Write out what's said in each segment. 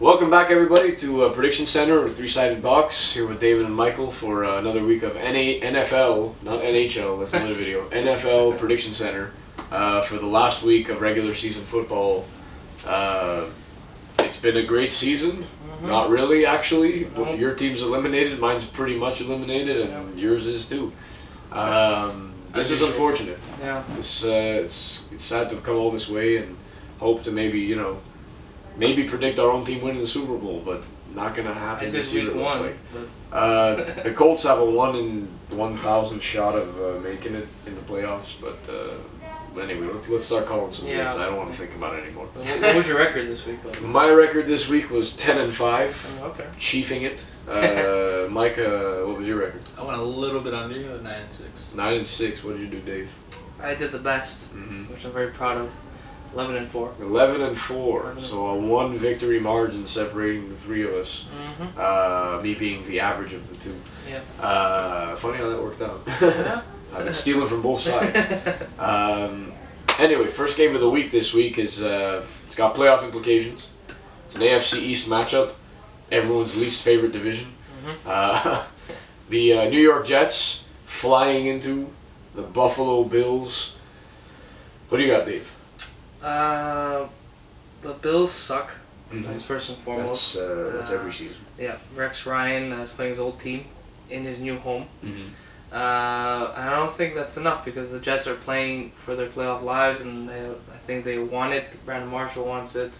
Welcome back, everybody, to Prediction Center, or Three-Sided Box. Here with David and Michael for another week of NFL, not NHL, that's another video, NFL Prediction Center for the last week of regular season football. It's been a great season. Not really, actually. Your team's eliminated, mine's pretty much eliminated, and yours is too. This is unfortunate. Yeah. It's sad to have come all this way and hope to maybe predict our own team winning the Super Bowl, but not gonna happen this year. It looks like. The Colts have a 1 in 1,000 shot of making it in the playoffs, but anyway, let's start calling some games. I don't want to think about it anymore. What was your record this week, buddy? My record this week was 10-5. Oh, okay. Chiefing it. Mike, what was your record? I went a little bit under you at 9-6. 9-6. What did you do, Dave? I did the best, which I'm very proud of. 11-4. 11-4. So a 1 victory margin separating the three of us. Me being the average of the two. Yeah. Funny how that worked out. I've been stealing from both sides. Anyway, first game of the week this week is it's got playoff implications. It's an AFC East matchup. Everyone's least favorite division. The New York Jets flying into the Buffalo Bills. What do you got, Dave? The Bills suck. That's first and foremost. That's every season. Yeah, Rex Ryan is playing his old team in his new home. I don't think that's enough because the Jets are playing for their playoff lives, and I think they want it. Brandon Marshall wants it,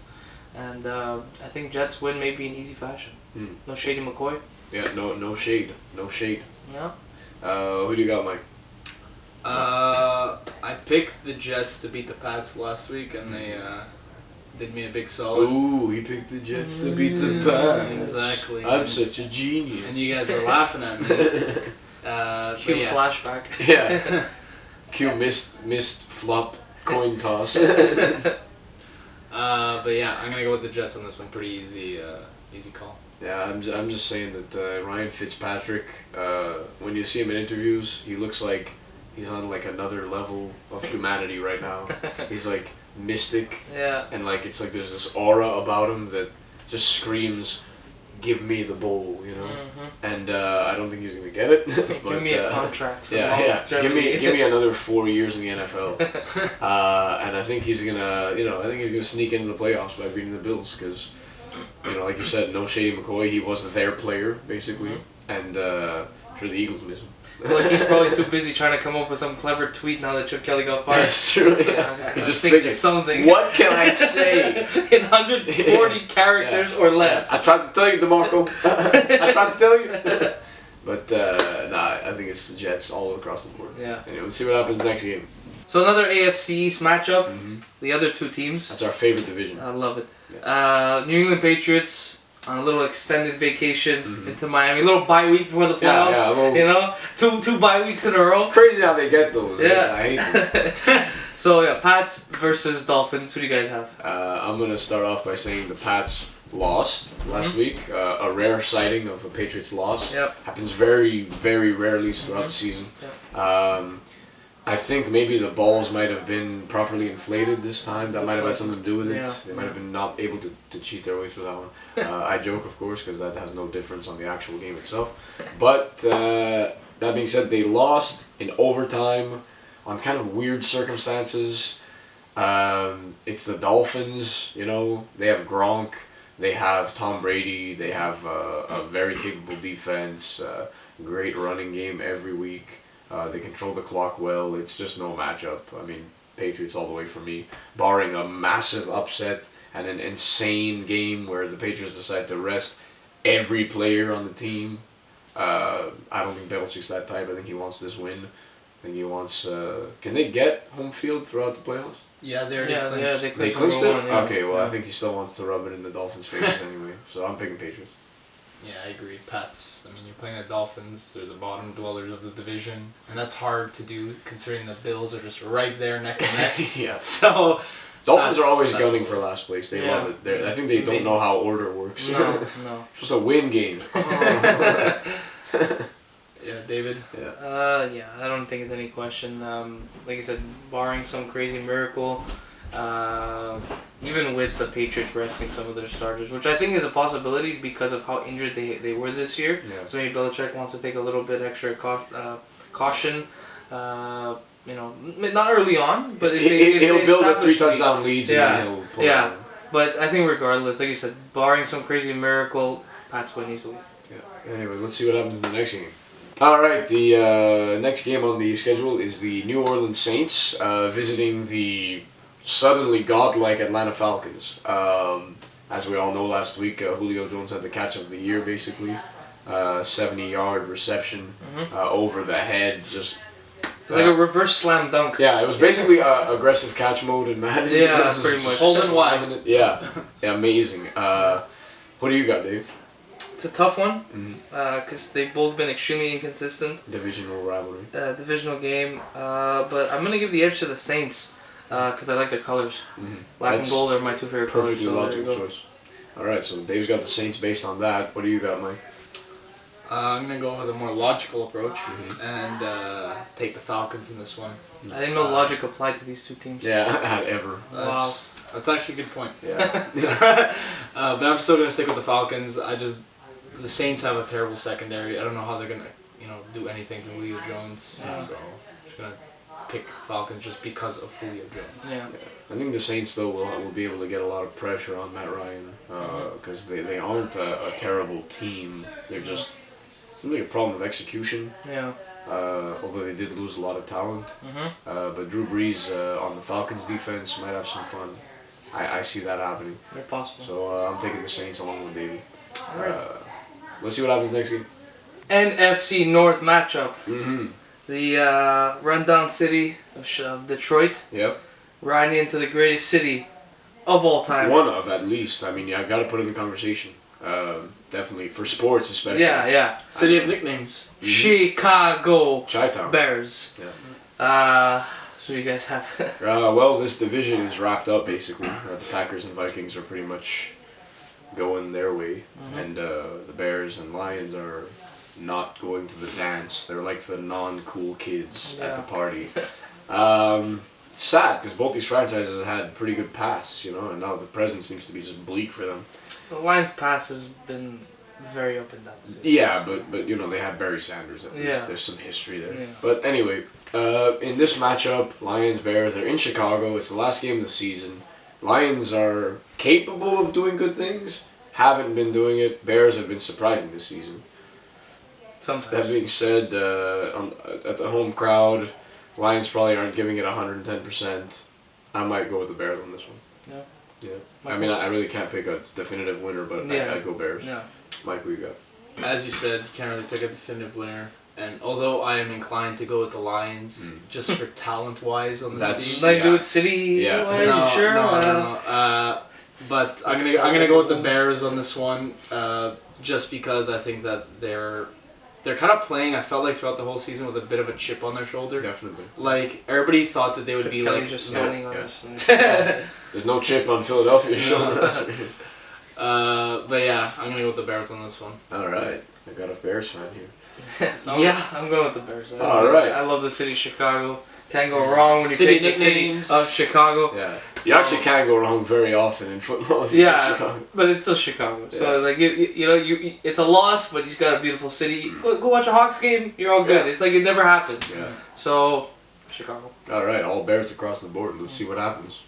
and I think Jets win maybe in easy fashion. No Shady McCoy. Yeah, no shade, no shade. Yeah. Who do you got, Mike? I picked the Jets to beat the Pats last week, and they did me a big solid. Ooh, he picked the Jets to beat the Pats. Exactly. I'm such a genius. And you guys were laughing at me. Cue flashback. Yeah. Cue missed flop coin toss. But yeah, I'm gonna go with the Jets on this one. Pretty easy call. Yeah, I'm just saying that Ryan Fitzpatrick, when you see him in interviews, he looks like he's on like another level of humanity right now. He's like mystic. Yeah. And like it's like there's this aura about him that just screams, "Give me the bowl," you know. And I don't think he's gonna get it. But, give me a contract. For give me another 4 years in the NFL. And I think he's gonna sneak into the playoffs by beating the Bills because, like you said, no Shady McCoy. He was their player basically, and I'm sure the Eagles miss him. Like he's probably too busy trying to come up with some clever tweet now that Chip Kelly got fired. That's true. Yeah. He's just thinking something. What can I say in 140 characters or less? I tried to tell you, DeMarco. I tried to tell you. But I think it's the Jets all across the board. Yeah. Anyway, let's see what happens next game. So another AFC East matchup. The other two teams. That's our favorite division. I love it. Yeah. New England Patriots on a little extended vacation into Miami. A little bye week before the playoffs. Yeah, two bye weeks in a row. It's crazy how they get those. Yeah. I hate them. So yeah, Pats versus Dolphins. Who do you guys have? I'm gonna start off by saying the Pats lost last week. A rare sighting of a Patriots loss. Yep. Happens very, very rarely throughout the season. Yep. I think maybe the balls might have been properly inflated this time. That might have had something to do with it. Yeah. They might have been not able to cheat their way through that one. I joke, of course, because that has no difference on the actual game itself. But that being said, they lost in overtime on kind of weird circumstances. It's the Dolphins, They have Gronk. They have Tom Brady. They have a very capable defense. Great running game every week. They control the clock well. It's just no matchup. I mean, Patriots all the way for me. Barring a massive upset and an insane game where the Patriots decide to rest every player on the team. I don't think Belichick's that type. I think he wants this win. I think he wants... can they get home field throughout the playoffs? Yeah, they already clinched. They clinched it? One, yeah. Okay, well, I think he still wants to rub it in the Dolphins' faces anyway. So I'm picking Patriots. Yeah, I agree. Pats. I mean, you're playing the Dolphins. They're the bottom dwellers of the division, and that's hard to do considering the Bills are just right there neck and neck. Yeah. So Dolphins are always gunning for last place. They love it. I think they don't Amazing. know how order works. No. Just a win game. yeah, David. Yeah, I don't think it's any question. Like I said, barring some crazy miracle, Even with the Patriots resting some of their starters, which I think is a possibility because of how injured they were this year. Yeah. So maybe Belichick wants to take a little bit extra caution. Not early on, but he'll build a 3 touchdown leads and then he'll pull yeah. out. But I think regardless, like you said, barring some crazy miracle, Pats win easily. Yeah. Anyway, let's see what happens in the next game. All right, the next game on the schedule is the New Orleans Saints visiting the suddenly godlike Atlanta Falcons. As we all know, last week Julio Jones had the catch of the year, basically. 70-yard reception over the head, just... It's like a reverse slam dunk. Yeah, it was basically aggressive catch mode in Madden. Yeah, pretty much. Holding wide. Yeah, amazing. What do you got, Dave? It's a tough one because they've both been extremely inconsistent. Divisional rivalry. Divisional game, but I'm gonna give the edge to the Saints because I like their colors. Black and gold are my 2 favorite colors. Perfectly logical choice. All right, so Dave's got the Saints based on that. What do you got, Mike? I'm going to go with a more logical approach and take the Falcons in this one. I didn't know logic applied to these two teams. Yeah, ever. Wow. That's actually a good point. Yeah. But I'm still going to stick with the Falcons. The Saints have a terrible secondary. I don't know how they're going to, do anything to Julio Jones. Yeah. So I'm just going to pick Falcons just because of Julio Jones. Yeah. I think the Saints, though, will be able to get a lot of pressure on Matt Ryan because they aren't a terrible team. They're just... Seems like a problem of execution. Yeah. Although they did lose a lot of talent. But Drew Brees on the Falcons defense might have some fun. I see that happening. They're possible. So I'm taking the Saints along with Davey. Alright. Let's see what happens next game. NFC North matchup. Mm-hmm. The rundown city of Detroit Yep. riding into the greatest city of all time. One of, at least. I mean, I got to put it in the conversation. Definitely for sports, especially. Yeah. City of nicknames. Chicago Chi-town. Bears. Yeah. So you guys have. Well, this division is wrapped up basically. The Packers and Vikings are pretty much going their way, and the Bears and Lions are not going to the dance. They're like the non-cool kids at the party. It's sad because both these franchises had pretty good pasts, and now the present seems to be just bleak for them. The Lions' pass has been very up and down. Yeah, but they had Barry Sanders at least. Yeah. There's some history there. Yeah. But anyway, in this matchup, Lions-Bears, they're in Chicago. It's the last game of the season. Lions are capable of doing good things. Haven't been doing it. Bears have been surprising this season. Sometimes. That being said, at the home crowd, Lions probably aren't giving it 110%. I might go with the Bears on this one. Yeah. Yeah. I mean, I really can't pick a definitive winner, but I'd go Bears. Yeah. Mike, what you got? As you said, you can't really pick a definitive winner. And although I am inclined to go with the Lions, just for talent-wise on this team. Like do it city? Yeah. No, sure? No. But I'm gonna go with the Bears on this one, just because I think that they're kind of playing. I felt like throughout the whole season with a bit of a chip on their shoulder. Definitely. Like everybody thought that they would be like. Just standing on us. There's no chip on Philadelphia's shoulder. But yeah, I'm gonna go with the Bears on this one. All right, I got a Bears fan here. I'm going with the Bears. All right. I love the city of Chicago. Can't go wrong when you City pick the city nicknames. of Chicago. Yeah, you actually can't go wrong very often in football. If you pick Chicago. But it's still Chicago. Yeah. So like you it's a loss, but you've got a beautiful city. Go watch a Hawks game. You're all good. Yeah. It's like it never happened. Yeah. So Chicago. All right, all Bears across the board. Let's see what happens.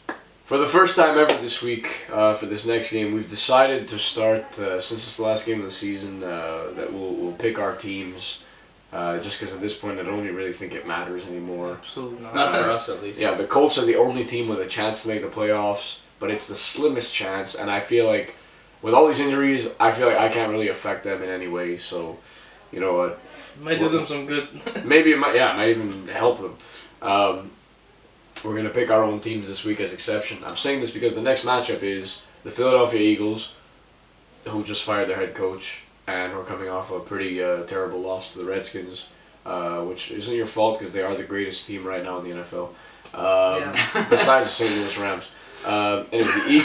For the first time ever this week, for this next game, we've decided to start, since it's the last game of the season, that we'll pick our teams, just because at this point I don't even really think it matters anymore. Absolutely not. Not for us, at least. Yeah, the Colts are the only team with a chance to make the playoffs, but it's the slimmest chance, and I feel like with all these injuries, I feel like I can't really affect them in any way, so you know what? Might do them some good. Maybe it might even help them. We're going to pick our own teams this week as exception. I'm saying this because the next matchup is the Philadelphia Eagles, who just fired their head coach, and who are coming off a pretty terrible loss to the Redskins, which isn't your fault because they are the greatest team right now in the NFL, besides the St. Louis Rams. Anyway,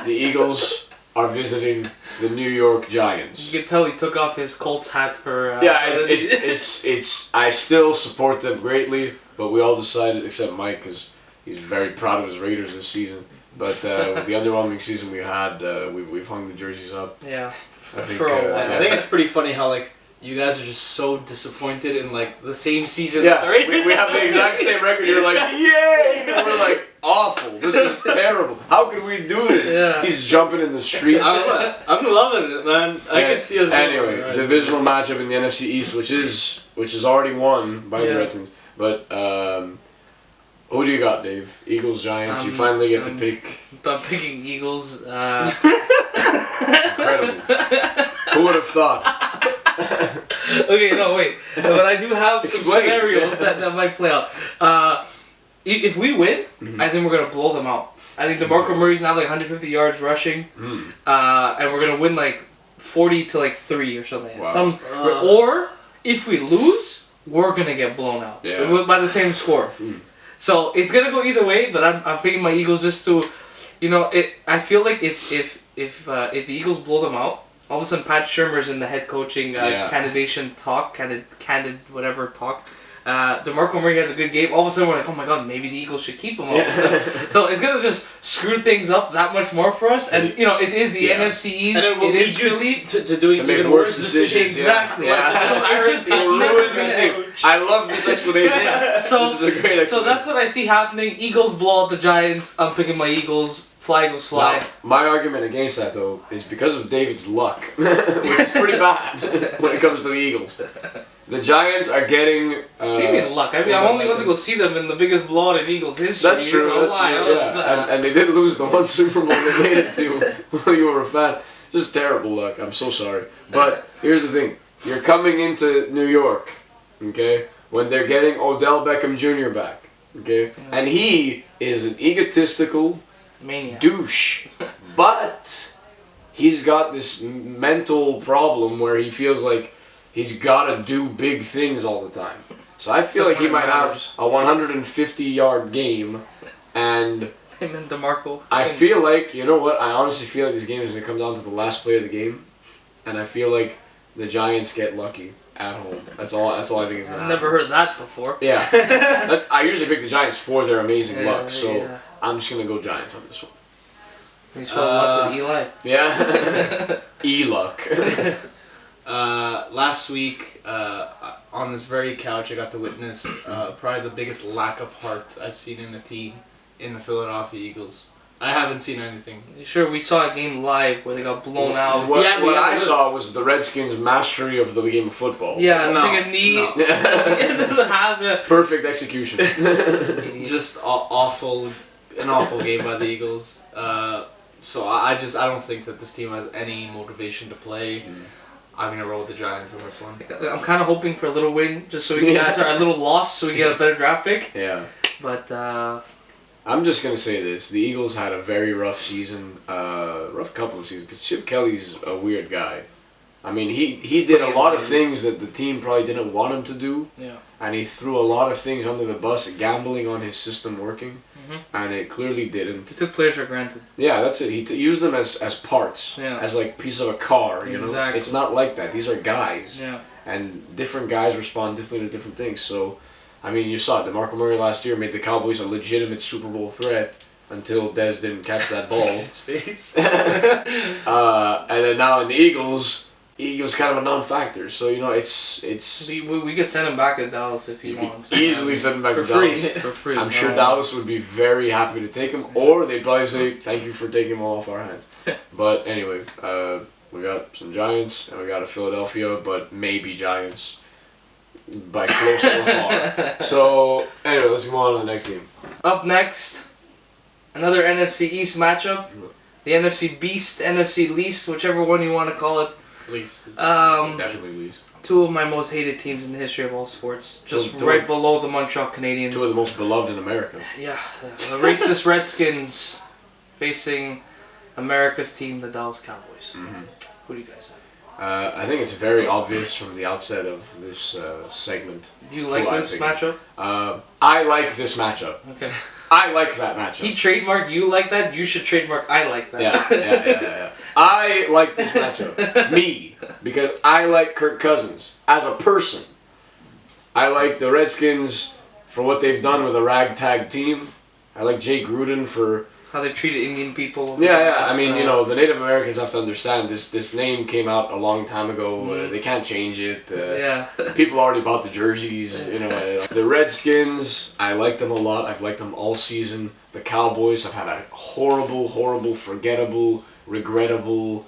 the Eagles are visiting the New York Giants. You can tell he took off his Colts hat for. It's I still support them greatly, but we all decided, except Mike, because he's very proud of his Raiders this season. But with the underwhelming season we had, we've hung the jerseys up. Yeah. I think, For a while. I think it's pretty funny how like you guys are just so disappointed in like the same season. Yeah, that the Raiders we have the exact same record. You're like, yay! And we're like, awful. This is terrible. How could we do this? Yeah. He's jumping in the streets. I'm loving it, man. I can see us. Anyway, going, divisional matchup in the NFC East, which is already won by the Redskins. But who do you got, Dave? Eagles, Giants. You finally get to pick. I'm picking Eagles. Incredible. Who would have thought? Okay, no, wait. But I do have some Explain. scenarios that might play out. If we win, I think we're going to blow them out. I think DeMarco Murray's now like 150 yards rushing. And we're going to win like 40 to like 3 or something. Wow. Or if we lose, we're going to get blown out by the same score. So it's going to go either way, but I'm picking my Eagles just to, I feel like if the Eagles blow them out, all of a sudden Pat Shurmur's in the head coaching candidate talk. DeMarco Murray has a good game. All of a sudden we're like, oh my god, maybe the Eagles should keep him. So it's gonna just screw things up that much more for us. And it is the NFC East. And it is Philly to doing make even worse worse decisions. Exactly. Yeah. So it's never gonna end. I love this explanation. So this is a great explanation. So that's what I see happening. Eagles blow out the Giants. I'm picking my Eagles. Fly goes fly. Now, my argument against that though is because of David's luck, which is pretty bad when it comes to the Eagles. The Giants are getting. Maybe luck. I mean, I only went to go see them in the biggest blowout in Eagles history. That's true. And they did lose the one Super Bowl they made it to while you were a fan. Just terrible luck. I'm so sorry. But here's the thing: you're coming into New York, okay? When they're getting Odell Beckham Jr. back, okay, and he is an egotistical maniac douche, but he's got this mental problem where he feels like he's got to do big things all the time. So I feel like he might have a 150-yard game, and him and DeMarco. I feel like, you know what, I honestly feel like this game is going to come down to the last play of the game, and I feel like the Giants get lucky at home. That's all I think is going to happen. I've never heard that before. Yeah. I usually pick the Giants for their amazing luck, so I'm just going to go Giants on this one. You spell luck with Eli. Yeah. E-luck. Last week, on this very couch, I got to witness probably the biggest lack of heart I've seen in a team in the Philadelphia Eagles. I haven't seen anything. Sure, we saw a game live where they got blown out. What I saw was the Redskins' mastery of the game of football. Yeah, take a knee. Perfect execution. Just an awful game by the Eagles. So I don't think that this team has any motivation to play. I'm gonna roll with the Giants on this one. I'm kind of hoping for a little win, just so we guys are a little lost, so we get a better draft pick. Yeah. But I'm just gonna say this: the Eagles had a very rough season, rough couple of seasons, because Chip Kelly's a weird guy. I mean, he did a lot of things that the team probably didn't want him to do. Yeah. And he threw a lot of things under the bus, gambling on his system working, and it clearly didn't. He took players for granted. Yeah, that's it. He used them as parts, as like piece of a car. You know, Exactly. it's not like that. These are guys, Yeah. and different guys respond differently to different things. So, I mean, you saw it. DeMarco Murray last year made the Cowboys a legitimate Super Bowl threat until Dez didn't catch that ball. His face. And then now in the Eagles. He was kind of a non-factor, so it's. We could send him back to Dallas if he wants. Easily send him back to free. Dallas For free. I'm sure Dallas would be very happy to take him, or they'd probably say thank you for taking him off our hands. But anyway, we got some Giants and we got a Philadelphia, but maybe Giants by close or far. So anyway, let's go on to the next game. Up next, another NFC East matchup. The NFC Beast, NFC Least, whichever one you want to call it. Least. Definitely least. Two of my most hated teams in the history of all sports. Just right below the Montreal Canadiens. Two of the most beloved in America. Yeah. The racist Redskins facing America's team, the Dallas Cowboys. Who do you guys have? I think it's very obvious from the outset of this segment. Do you like this matchup? I like this matchup. Okay. I like that matchup. He trademarked you like that. You should trademark I like that. Yeah. I like this matchup. Me. Because I like Kirk Cousins as a person. I like the Redskins for what they've done with a ragtag team. I like Jay Gruden for how they've treated Indian people. Yeah. I mean, the Native Americans have to understand this name came out a long time ago. They can't change it. People already bought the jerseys. The Redskins, I like them a lot. I've liked them all season. The Cowboys have had a horrible, forgettable, regrettable,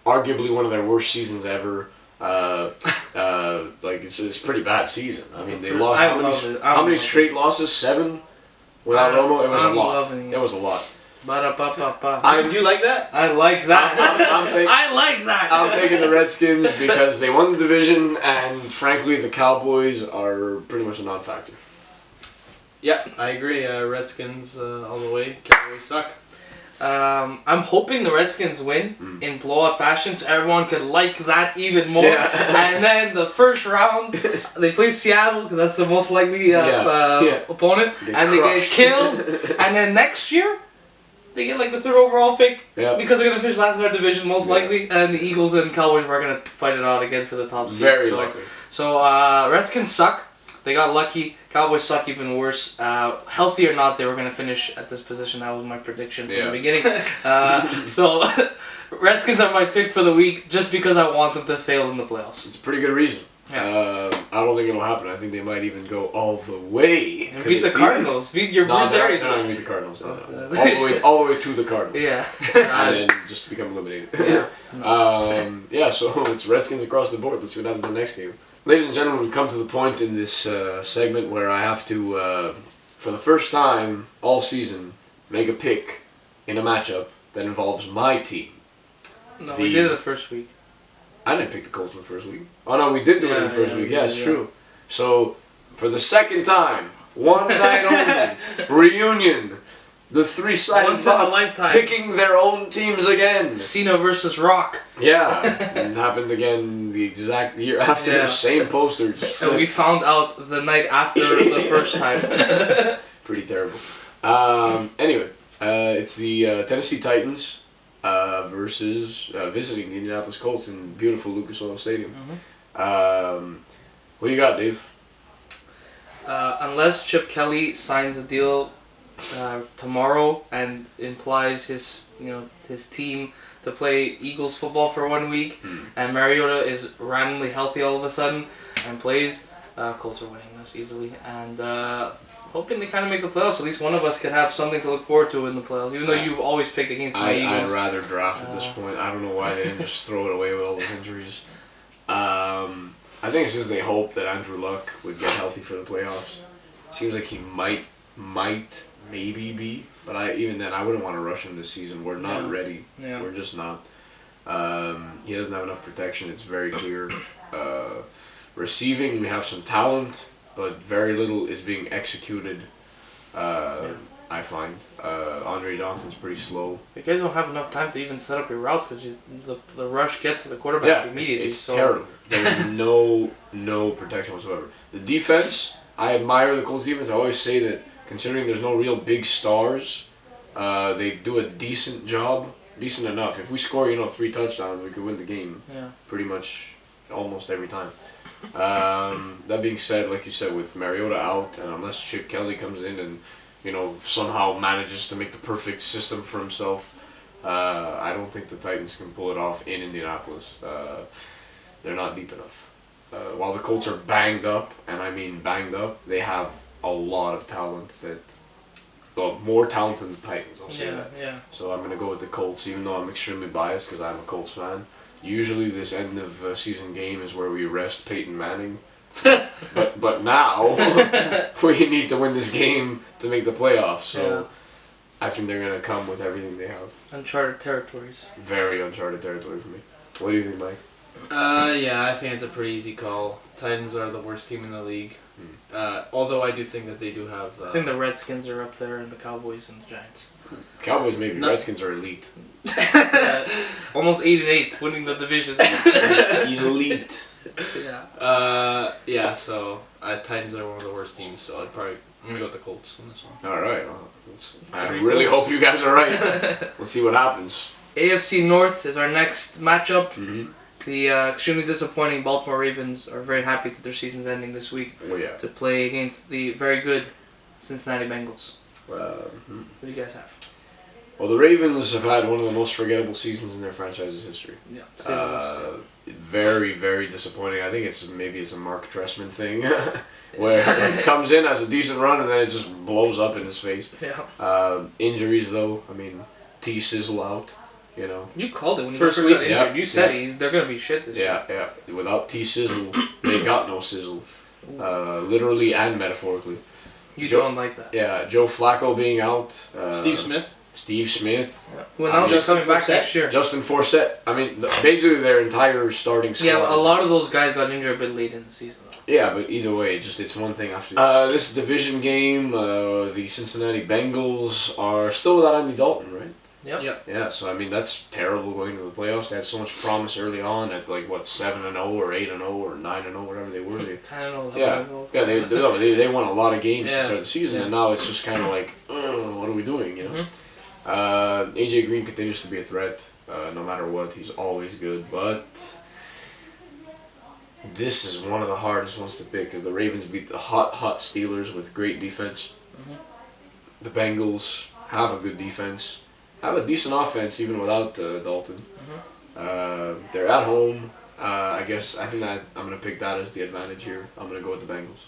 arguably one of their worst seasons ever. It's a pretty bad season. I mean, they lost how many straight losses? 7 without Romo. It was a lot. It was a lot. Do you like that? I like that. I like that. I'm taking the Redskins because they won the division, and frankly, the Cowboys are pretty much a non-factor. Yeah, I agree. Redskins all the way. Cowboys suck. I'm hoping the Redskins win in blowout fashion, so everyone could like that even more. And then the first round, they play Seattle because that's the most likely opponent, and they get killed. And then next year, they get like the 3rd overall pick because they're gonna finish last in their division most likely, and the Eagles and Cowboys are gonna fight it out again for the top seed. Very likely. So Redskins suck. They got lucky. Cowboys suck even worse. Healthy or not, they were going to finish at this position. That was my prediction from the beginning. So, Redskins are my pick for the week just because I want them to fail in the playoffs. It's a pretty good reason. Yeah. I don't think it'll happen. I think they might even go all the way. And beat the Cardinals. Beat your Bruce Arians. They're not going to beat the Cardinals. No. All the way to the Cardinals. Yeah. And then just become eliminated. So it's Redskins across the board. Let's go down to the next game. Ladies and gentlemen, we've come to the point in this segment where I have to, for the first time all season, make a pick in a matchup that involves my team. No, we did it the first week. I didn't pick the Colts in the first week. Oh no, we did do it in the first week. Yeah, it's true. So, for the second time, one night only, reunion. The 3-sided Bucks picking their own teams again. Cena versus Rock. Yeah, it happened again the exact year after. Same posters. And we found out the night after the first time. Pretty terrible. Anyway, it's the Tennessee Titans versus visiting the Indianapolis Colts in beautiful Lucas Oil Stadium. What do you got, Dave? Unless Chip Kelly signs a deal tomorrow and implies his team to play Eagles football for 1 week, and Mariota is randomly healthy all of a sudden and plays, Colts are winning this easily, and hoping to kind of make the playoffs. At least one of us could have something to look forward to in the playoffs, even though you've always picked against the Eagles. I'd rather draft at this point. I don't know why they didn't just throw it away with all those injuries. I think it's just they hope that Andrew Luck would get healthy for the playoffs. Seems like he might maybe be, but even then I wouldn't want to rush him this season. We're not ready. We're just not. He doesn't have enough protection. It's very clear. Receiving, we have some talent, but very little is being executed. I find Andre Johnson's pretty slow. You guys don't have enough time to even set up your routes because the rush gets to the quarterback immediately. It's terrible. There's no protection whatsoever. The defense, I admire the Colts defense. I always say that considering there's no real big stars, they do a decent job, decent enough. If we score 3 touchdowns, we could win the game. Pretty much almost every time. That being said, like you said, with Mariota out, and unless Chip Kelly comes in and somehow manages to make the perfect system for himself, I don't think the Titans can pull it off in Indianapolis. They're not deep enough. While the Colts are banged up, and I mean banged up, they have a lot of talent more talent than the Titans, I'll say that. So I'm going to go with the Colts, even though I'm extremely biased because I'm a Colts fan. Usually this end of season game is where we rest Peyton Manning. but now we need to win this game to make the playoffs. So I think they're going to come with everything they have. Uncharted territories. Very uncharted territory for me. What do you think, Mike? I think it's a pretty easy call. Titans are the worst team in the league. Although I do think that they do have... I think the Redskins are up there and the Cowboys and the Giants. Cowboys maybe. Redskins are elite. Almost 8-8, winning the division. Elite. So Titans are one of the worst teams, so I'm going to go with the Colts on this one. Alright, I really hope you guys are right. Let's see what happens. AFC North is our next matchup. The extremely disappointing Baltimore Ravens are very happy that their season's ending this week to play against the very good Cincinnati Bengals. What do you guys have? Well, the Ravens have had one of the most forgettable seasons in their franchise's history. Yeah. Very, very disappointing. I think it's a Mark Trestman thing, where he comes in, has a decent run, and then it just blows up in his face. Yeah. Injuries, though, I mean, T-Sizzle out, you know. You called it when you First first week, got injured. yeah, You said yeah. they're gonna be shit this year. Yeah. Without T-Sizzle, they got no sizzle, literally and metaphorically. You don't like that. Yeah, Joe Flacco being out. Steve Smith. Yeah. Who announced he's coming back next year? Justin Forsett. I mean, basically their entire starting squad. Yeah, a lot of those guys got injured a bit late in the season. Yeah, but either way, it's one thing after this division game. The Cincinnati Bengals are still without Andy Dalton, right? Yep. Yeah, so I mean that's terrible going to the playoffs. They had so much promise early on at like what 7-0 or 8-0 or 9-0, whatever they were. 10-0. Yeah, they won a lot of games to start the season, Yeah. and now it's just kind of like, what are we doing? You know. AJ Green continues to be a threat, no matter what. He's always good, but this is one of the hardest ones to pick because the Ravens beat the hot Steelers with great defense. The Bengals have a good defense, have a decent offense even without Dalton. They're at home. I think that I'm gonna pick that as the advantage here. I'm gonna go with the Bengals.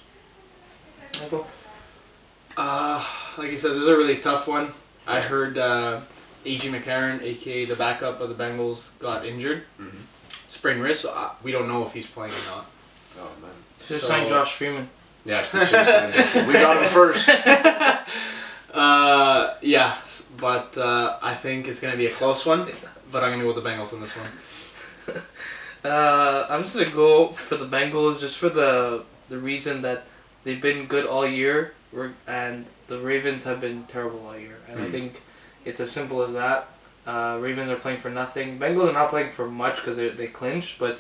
Like you said, this is a really tough one. I heard A.J. McCarron, a.k.a. the backup of the Bengals, got injured. Sprained wrist, so we don't know if he's playing or not. Oh, man. Should have signed Josh Freeman. Yeah, we got him first. Yeah, but I think it's going to be a close one, but I'm going to go with the Bengals on this one. I'm just going to go for the Bengals just for the reason that they've been good all year and the Ravens have been terrible all year. And I think it's as simple as that. Ravens are playing for nothing. Bengals are not playing for much because they clinched, but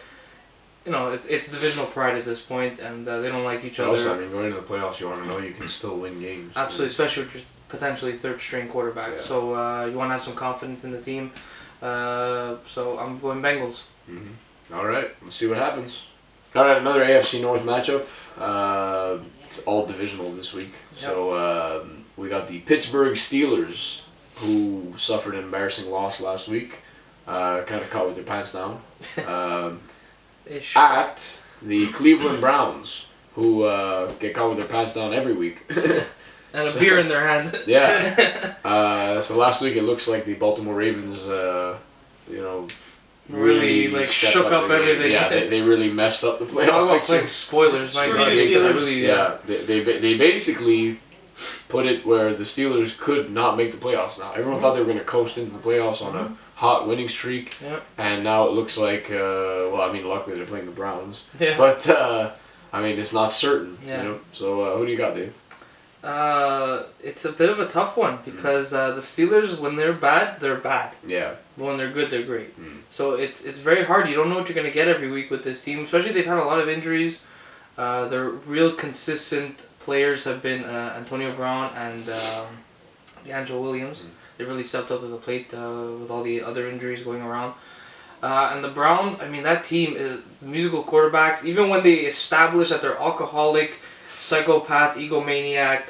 you know it's divisional pride at this point, and they don't like each other. Also, I mean, going into the playoffs, you want to know you can still win games. Absolutely, especially with your potentially third-string quarterback. Yeah. So you want to have some confidence in the team. So I'm going Bengals. All right, let's see what happens. All right, another AFC North matchup. It's all divisional this week. Yep. So we got the Pittsburgh Steelers, who suffered an embarrassing loss last week. Kind of caught with their pants down. At the Cleveland Browns, who get caught with their pants down every week. And a beer in their hand. Yeah. So last week it looks like the Baltimore Ravens, really like shook up everything. Yeah, they really messed up the playoff I'm picture. playing spoilers. My God, They basically put it where the Steelers could not make the playoffs now. Everyone thought they were going to coast into the playoffs on a hot winning streak. Yep. And now it looks like, luckily they're playing the Browns. Yeah. But, it's not certain. Yeah. You know? So, who do you got, Dave? It's a bit of a tough one because the Steelers, when they're bad, they're bad. Yeah. But when they're good, they're great. So it's very hard. You don't know what you're going to get every week with this team. Especially they've had a lot of injuries. Their real consistent players have been Antonio Brown and DeAngelo Williams. They really stepped up to the plate with all the other injuries going around. And the Browns, I mean, that team is musical quarterbacks. Even when they establish that they're alcoholic, psychopath, egomaniac,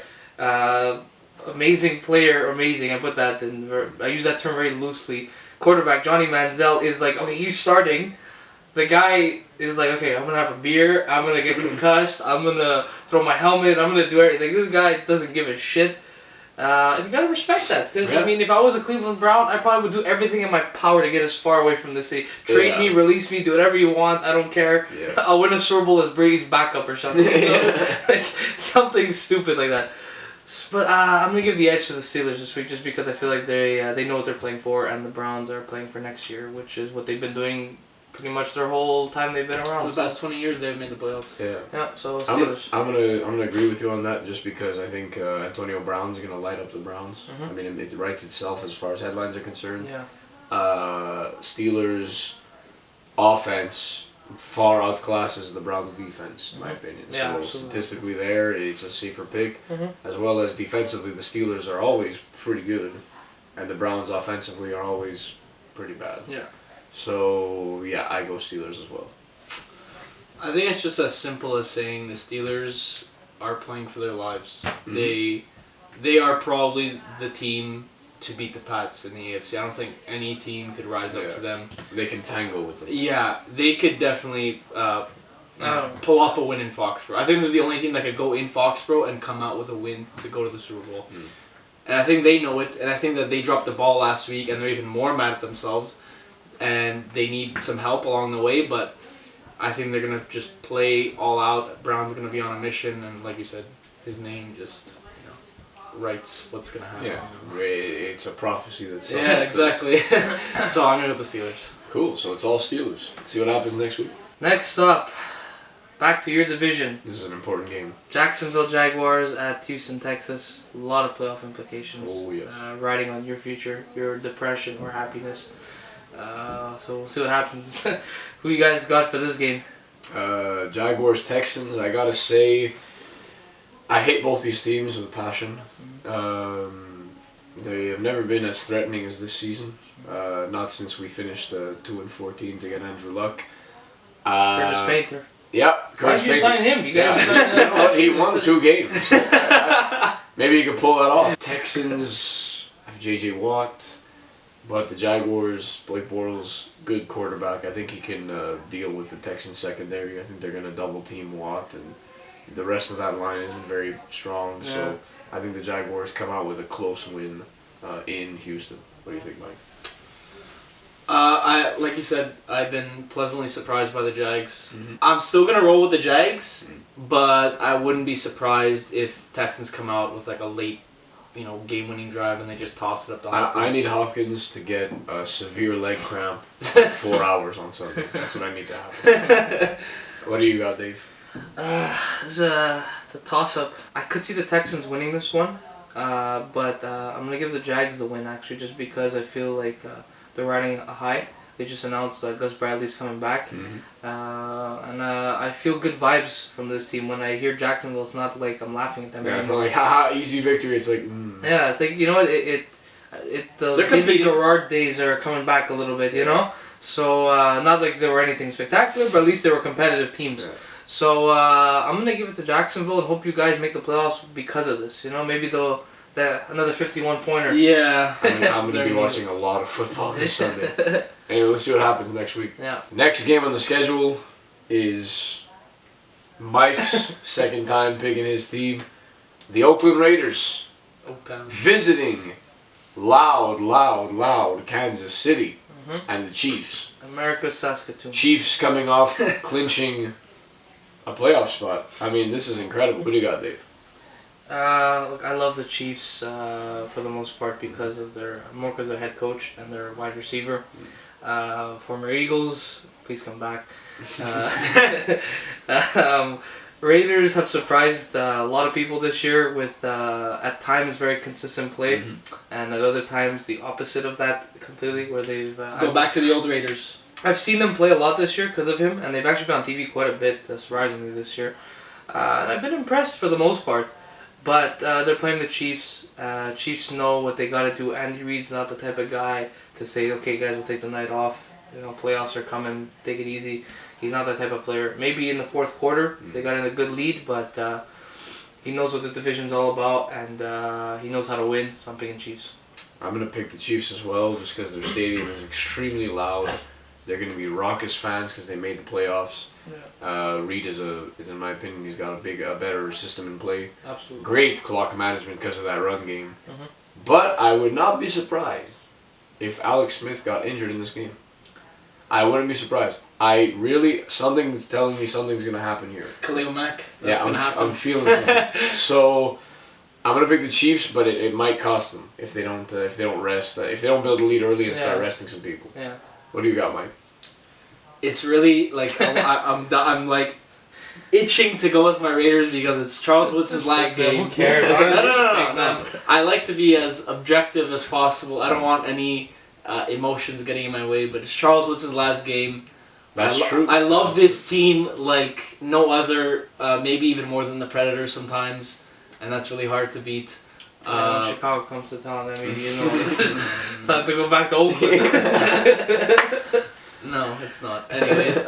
amazing player, I put that in, I use that term very loosely. Quarterback Johnny Manziel is like, okay, he's starting. The guy is like, okay, I'm gonna have a beer, I'm gonna get concussed, I'm gonna throw my helmet, I'm gonna do everything. This guy doesn't give a shit. And you gotta respect that. Because, I mean, if I was a Cleveland Brown, I probably would do everything in my power to get as far away from this city. Trade me, release me, do whatever you want, I don't care. Yeah. I'll win a Super Bowl as Brady's backup or something. You know? Like, something stupid like that. But I'm going to give the edge to the Steelers this week just because I feel like they know what they're playing for, and the Browns are playing for next year, which is what they've been doing pretty much their whole time they've been around. For the past 20 years, they've made the playoffs. Yeah, so Steelers. I'm gonna agree with you on that just because I think Antonio Brown's gonna light up the Browns. I mean, it writes itself as far as headlines are concerned. Yeah. Steelers offense far outclasses the Browns defense, in my opinion. Yeah, so absolutely. statistically, it's a safer pick, as well as defensively, the Steelers are always pretty good, and the Browns offensively are always pretty bad. Yeah. So yeah, I go Steelers as well. I think it's just as simple as saying the Steelers are playing for their lives. They they are probably the team to beat the Pats in the AFC. I don't think any team could rise up to them. They can tangle with them. Yeah, they could definitely pull off a win in Foxborough. I think they're the only team that could go in Foxborough and come out with a win to go to the Super Bowl. And I think they know it, and I think that they dropped the ball last week, and they're even more mad at themselves, and they need some help along the way, but I think they're going to just play all out. Brown's going to be on a mission, and like you said, his name just writes what's going to happen. Yeah, it's a prophecy that's... Yeah, exactly. So I'm going to go with the Steelers. Cool, so it's all Steelers. Let's see what happens next week. Next up, back to your division. This is an important game. Jacksonville Jaguars at Houston, Texas. A lot of playoff implications. Oh, yes. Riding on your future, your depression or happiness. So we'll see what happens. Who you guys got for this game? Jaguars, Texans. I gotta say, I hate both these teams with a passion. They have never been as threatening as this season. Not since we finished 2-14 to get Andrew Luck. Curtis Painter. Yeah, Why did you sign him? You guys signed him. You know what? He won 2 games. So maybe you can pull that off. Texans have J.J. Watt. But the Jaguars, Blake Bortles, good quarterback. I think he can deal with the Texans secondary. I think they're going to double team Watt, and the rest of that line isn't very strong. Yeah. So I think the Jaguars come out with a close win in Houston. What do you think, Mike? Like you said, I've been pleasantly surprised by the Jags. I'm still going to roll with the Jags, but I wouldn't be surprised if Texans come out with like a late game-winning drive and they just toss it up to Hopkins. I need Hopkins to get a severe leg cramp for 4 hours on Sunday. That's what I need to happen. What do you got, Dave? This is the toss-up. I could see the Texans winning this one, but I'm going to give the Jags the win, actually, just because I feel like they're riding a high. They just announced Gus Bradley's coming back. And I feel good vibes from this team. When I hear Jacksonville, it's not like I'm laughing at them. Yeah, it's not like, haha, easy victory. It's like, Yeah, it's like, you know what, those David Garrard days are coming back a little bit, you know? So, not like they were anything spectacular, but at least they were competitive teams. Yeah. So, I'm going to give it to Jacksonville and hope you guys make the playoffs because of this. You know, maybe another 51-pointer. Yeah. I'm going to be watching a lot of football this Sunday. Anyway, let's see what happens next week. Yeah. Next game on the schedule is Mike's second time picking his team. The Oakland Raiders visiting loud Kansas City and the Chiefs. America's Saskatoon. Chiefs coming off clinching a playoff spot. I mean, this is incredible. What do you got, Dave? Look, I love the Chiefs for the most part because of their head coach and their wide receiver. Former Eagles, please come back. Raiders have surprised a lot of people this year with at times very consistent play, and at other times the opposite of that completely, where they've go back to the old Raiders. I've seen them play a lot this year because of him, and they've actually been on TV quite a bit, surprisingly, this year. And I've been impressed for the most part. But they're playing the Chiefs. Chiefs know what they got to do. Andy Reid's not the type of guy to say, okay, guys, we'll take the night off. You know, playoffs are coming. Take it easy. He's not that type of player. Maybe in the fourth quarter, they got in a good lead, but he knows what the division's all about, and he knows how to win. So I'm picking Chiefs. I'm going to pick the Chiefs as well, just because their stadium is extremely loud. They're going to be raucous fans because they made the playoffs. Yeah. Reid is in my opinion, he's got a better system in play. Absolutely. Great clock management because of that run game. But I would not be surprised if Alex Smith got injured in this game. I wouldn't be surprised. Something's telling me something's going to happen here. Khalil Mack. I'm feeling something. So I'm going to pick the Chiefs, but it might cost them if they don't rest. If they don't build a lead early and start resting some people. Yeah. What do you got, Mike? It's really like I'm like itching to go with my Raiders because it's Charles Woodson's last game. Who cares? No. I like to be as objective as possible. I don't want any emotions getting in my way, but it's Charles Woodson's last game. That's true. I love this team like no other, maybe even more than the Predators sometimes, and that's really hard to beat. When Chicago comes to town, I mean, you know, it's time to go back to Oakland. No, it's not. Anyways,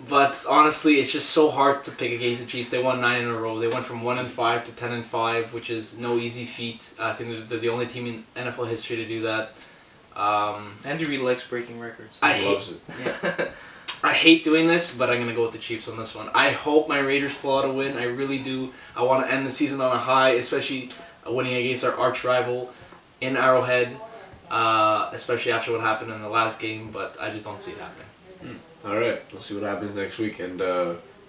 But honestly, it's just so hard to pick against the Chiefs. They won 9 in a row. They went from 1-5 to 10-5, which is no easy feat. I think they're the only team in NFL history to do that. Andy Reid likes breaking records. He loves it. Yeah. I hate doing this, but I'm gonna go with the Chiefs on this one. I hope my Raiders pull out a win. I really do. I want to end the season on a high, especially winning against our arch rival in Arrowhead. Especially after what happened in the last game, but I just don't see it happening. All right, we'll see what happens next week, and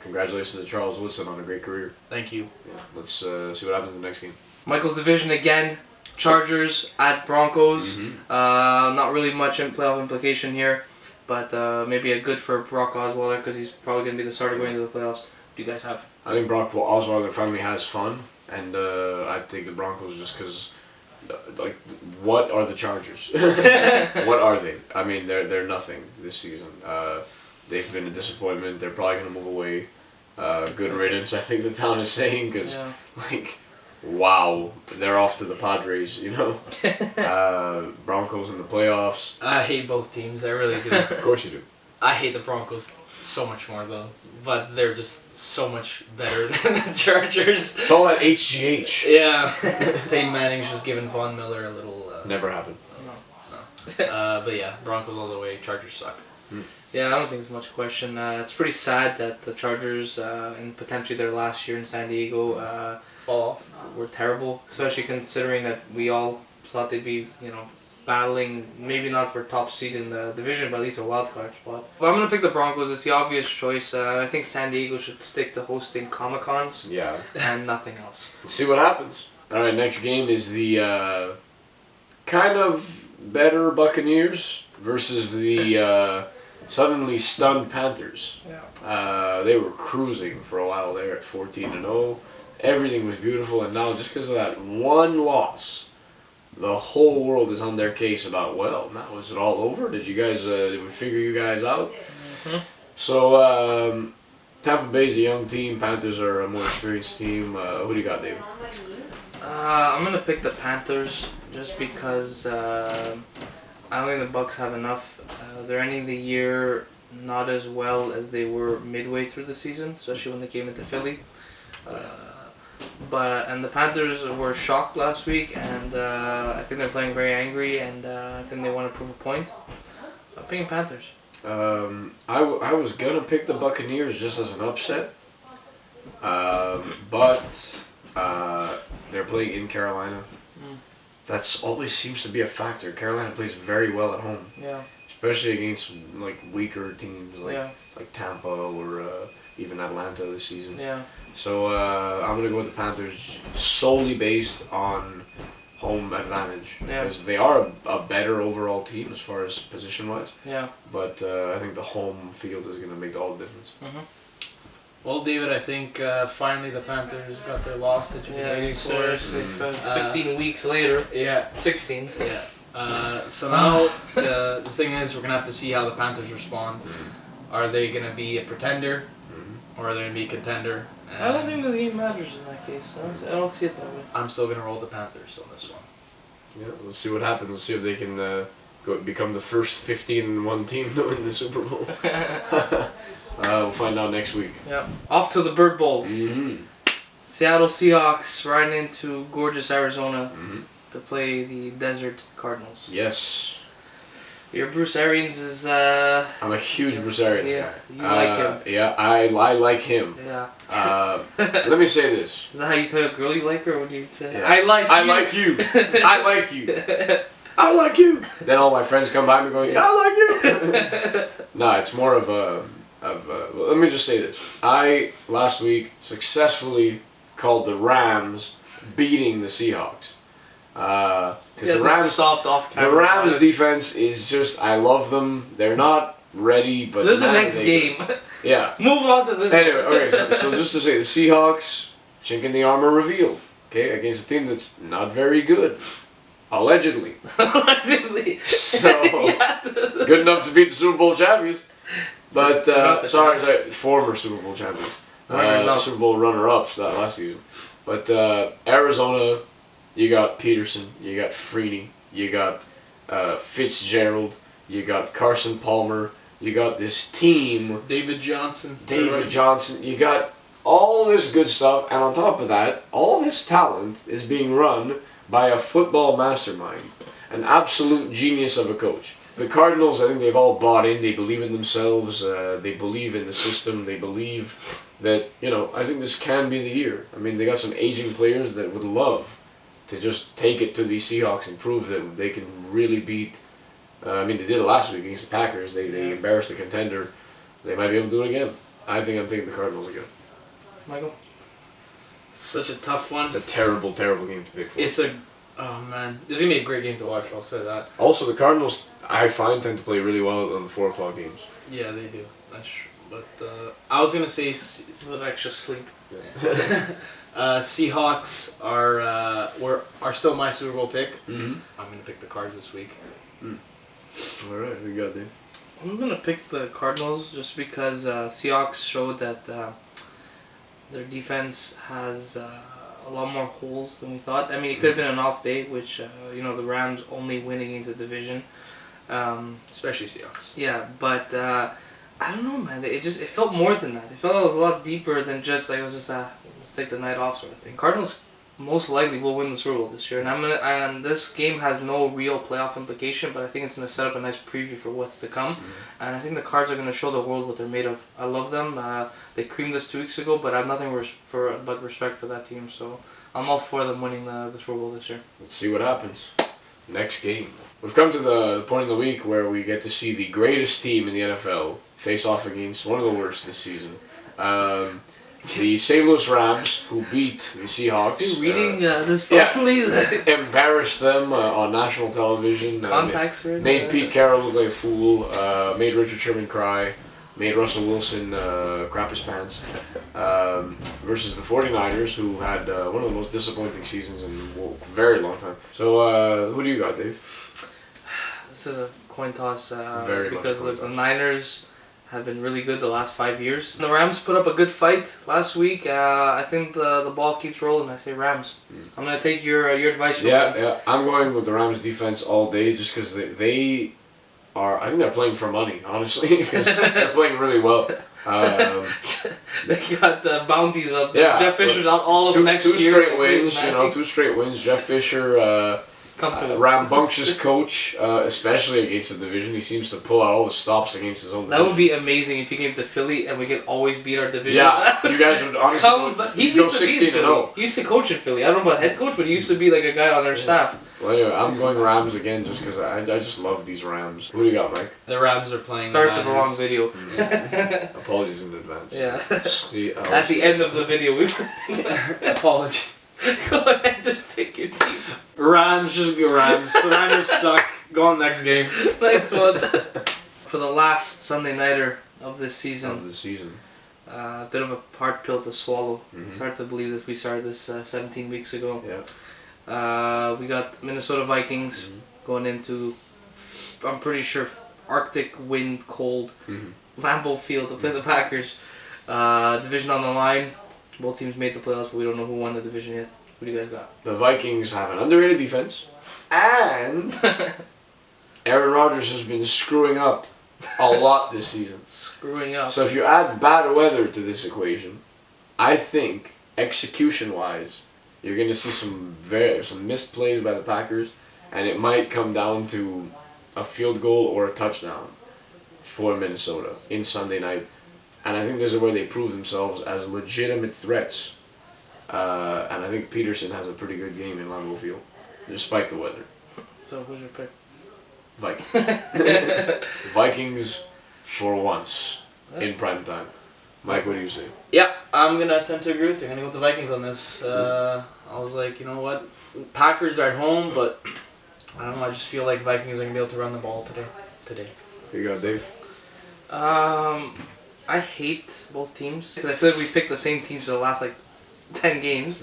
congratulations to Charles Woodson on a great career. Thank you. Yeah, let's see what happens in the next game. Michael's division again. Chargers at Broncos. Not really much in playoff implication here, but maybe a good for Brock Osweiler because he's probably going to be the starter going into the playoffs. What do you guys have? I think Brock Osweiler finally has fun, and I take the Broncos just because, like, what are the Chargers? What are they? I mean, they're nothing this season. They've been a disappointment. They're probably going to move away. Good riddance, I think the town is saying, because, like, wow, they're off to the Padres, you know? Broncos in the playoffs. I hate both teams. I really do. Of course you do. I hate the Broncos so much more, though. But they're just so much better than the Chargers. It's all that HGH. Yeah. Peyton Manning's just giving Von Miller a little... Never happened. No. But yeah, Broncos all the way. Chargers suck. Yeah, I don't think there's much question. It's pretty sad that the Chargers, in potentially their last year in San Diego, fall off. Were terrible, especially considering that we all thought they'd be, battling, maybe not for top seed in the division, but at least a wild card spot. But I'm going to pick the Broncos. It's the obvious choice. I think San Diego should stick to hosting Comic-Cons. Yeah. And nothing else. Let's see what happens. All right, next game is the kind of better Buccaneers versus the suddenly stunned Panthers. Yeah. They were cruising for a while there at 14-0. Everything was beautiful, and now just because of that one loss, the whole world is on their case about, well, now is it all over? Did you guys, did we figure you guys out? Mm-hmm. So, Tampa Bay's a young team. Panthers are a more experienced team. Who do you got, David? I'm going to pick the Panthers just because I don't think the Bucs have enough. They're ending the year not as well as they were midway through the season, especially when they came into Philly. And the Panthers were shocked last week, and I think they're playing very angry, and I think they want to prove a point. I'm picking Panthers. I was gonna pick the Buccaneers just as an upset, but they're playing in Carolina. That's always seems to be a factor. Carolina plays very well at home. Yeah. Especially against like weaker teams like Tampa or even Atlanta this season. Yeah. So I'm gonna go with the Panthers solely based on home advantage because they are a better overall team as far as position wise. Yeah. But I think the home field is gonna make all the difference. Mm-hmm. Well, David, I think finally the Panthers got their loss that you've been waiting for. 15 weeks later. Yeah. 16. Yeah. So now the thing is, we're gonna have to see how the Panthers respond. Are they gonna be a pretender, or are they gonna be a contender? I don't think the game matters in that case. I don't see it that way. I'm still gonna roll the Panthers on this one. Yeah, let's see what happens. Let's see if they can become the first 15-1 team to win the Super Bowl. We'll find out next week. Yeah. Off to the Bird Bowl. Mm-hmm. Seattle Seahawks riding into gorgeous Arizona to play the Desert Cardinals. Yes. Your Bruce Arians is... I'm a huge Bruce Arians guy. You like him. Yeah, I like him. Yeah. Let me say this. Is that how you tell a girl you like her when you say, Yeah. I like you? I like you. I like you. Then all my friends come by me going, I like you. No, it's more of a... well, let me just say this. I, last week, successfully called the Rams beating the Seahawks. Because the Rams stopped off camera. The Rams defense is just, I love them. They're not ready, but they're the next game. Yeah. Move on to this. Anyway, okay, so just to say, the Seahawks, chink in the armor revealed. Okay, against a team that's not very good. Allegedly. Allegedly. So, good enough to beat the Super Bowl champions. But, sorry, former Super Bowl champions. Super Bowl runner-ups that last season. But Arizona, you got Peterson, you got Freeney, you got Fitzgerald, you got Carson Palmer, You got this team. David Johnson. You got all this good stuff, and on top of that, all this talent is being run by a football mastermind, an absolute genius of a coach. The Cardinals, I think they've all bought in. They believe in themselves. They believe in the system. They believe that, I think this can be the year. I mean, they got some aging players that would love to just take it to these Seahawks and prove that they can really beat. They did it last week against the Packers. They embarrassed the contender. They might be able to do it again. I think I'm taking the Cardinals again. Michael? Such a tough one. It's a terrible, terrible game to pick for. Oh man, it's gonna be a great game to watch. I'll say that. Also, the Cardinals, I find, tend to play really well on the 4 o'clock games. Yeah, they do. That's true. But I was gonna say It's a little extra sleep. Seahawks are still my Super Bowl pick. Mm-hmm. I'm gonna pick the Cards this week. All right, who you got, Dave? I'm gonna pick the Cardinals just because Seahawks showed that their defense has a lot more holes than we thought. I mean, it could have been an off day, which the Rams only win against the division, Especially Seahawks. Yeah, but I don't know, man. It felt more than that. It felt it was a lot deeper than just like it was just let's take the night off sort of thing. Cardinals most likely will win the Super Bowl this year, and this game has no real playoff implication, but I think it's gonna set up a nice preview for what's to come, and I think the Cards are gonna show the world what they're made of. I love them. They creamed us 2 weeks ago, but I have nothing but respect for that team. So I'm all for them winning the Super Bowl this year. Let's see what happens. Next game. We've come to the point in the week where we get to see the greatest team in the NFL face off against one of the worst this season. The St. Louis Rams, who beat the Seahawks. Are you reading this properly? Embarrassed them on national television. Contacts made Pete Carroll look like a fool. Made Richard Sherman cry. Made Russell Wilson crap his pants. Versus the 49ers, who had one of the most disappointing seasons in a very long time. So, who do you got, Dave? This is a coin toss Very because much the Niners have been really good the last 5 years. The Rams put up a good fight last week. I think the ball keeps rolling. I say Rams. I'm gonna take your advice. Yeah. I'm going with the Rams defense all day just because they are. I think they're playing for money, honestly, because they're playing really well. They got the bounties up. Yeah, Jeff Fisher's out all of next year. 2 straight wins. 2 straight wins. Jeff Fisher. Rambunctious coach, especially against the division. He seems to pull out all the stops against his own division. That would be amazing if he came to Philly and we could always beat our division. Yeah, you guys would honestly he go used to 16-0. He used to coach in Philly. I don't know about head coach, but he used to be like a guy on their staff. Well, anyway, I'm going Rams again just because I just love these Rams. Who do you got, Mike? The Rams are playing. Sorry for the long video. Apologies in advance. Yeah. At the end of the video, we. Apology. Go ahead, just pick your team. Rams, just go Rams. The Niners suck. Go on next game. Next one. For the last Sunday nighter of this season. A bit of a hard pill to swallow. It's hard to believe that we started this 17 weeks ago. Yeah. We got Minnesota Vikings going into, I'm pretty sure, Arctic wind cold Lambeau Field to play the Packers. Division on the line. Both teams made the playoffs, but we don't know who won the division yet. Who do you guys got? The Vikings have an underrated defense, and Aaron Rodgers has been screwing up a lot this season. Screwing up. So if you add bad weather to this equation, I think execution-wise, you're going to see some missed plays by the Packers, and it might come down to a field goal or a touchdown for Minnesota in Sunday night. And I think this is where they prove themselves as legitimate threats. And I think Peterson has a pretty good game in Lambeau Field, despite the weather. So who's your pick? Vikings. Vikings for once in prime time. Mike, what do you say? Yeah, I'm going to tend to agree with you. I'm going to go with the Vikings on this. I was like, you know what? Packers are at home, but I don't know. I just feel like Vikings are going to be able to run the ball today. Here you go, Dave. I hate both teams because I feel like we picked the same teams for the last 10 games.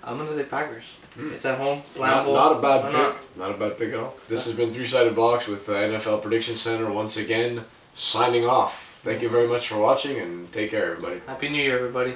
I'm gonna say Packers. It's at home. It's Lambeau. Not a bad pick. Not a bad pick at all. This has been 3-Sided Box with the NFL Prediction Center once again signing off. Thank you very much for watching and take care, everybody. Happy New Year, everybody.